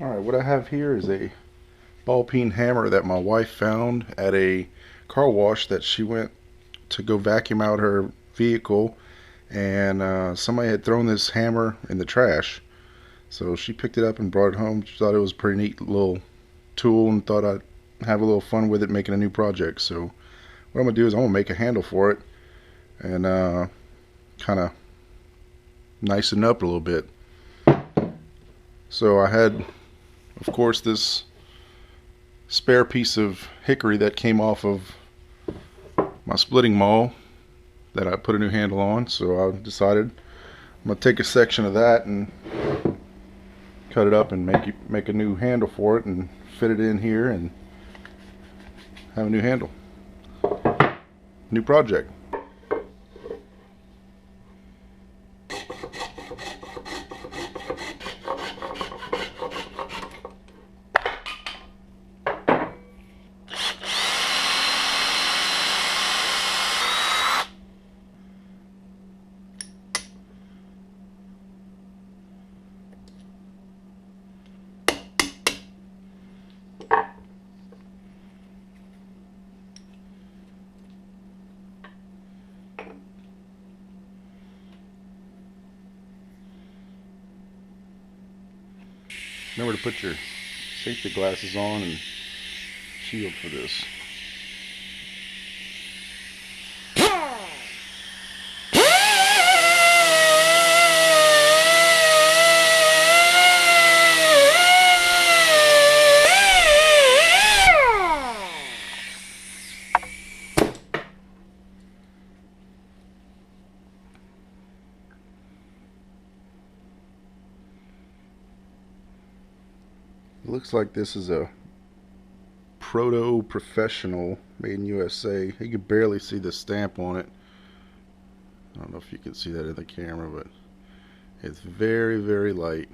Alright, what I have here is a ball-peen hammer that my wife found at a car wash that she went to go vacuum out her vehicle, and somebody had thrown this hammer in the trash. So she picked it up and brought it home. She thought it was a pretty neat little tool and thought I'd have a little fun with it making a new project. So what I'm going to do is I'm going to make a handle for it and kind of nice it up a little bit. So I had, of course, this spare piece of hickory that came off of my splitting maul that I put a new handle on. So I decided I'm going to take a section of that and cut it up and make a new handle for it and fit it in here and have a new handle. New project. Remember to put your safety glasses on and shield for this. It looks like this is a proto-professional made in USA. You can barely see the stamp on it. I don't know if you can see that in the camera, but it's very, very light.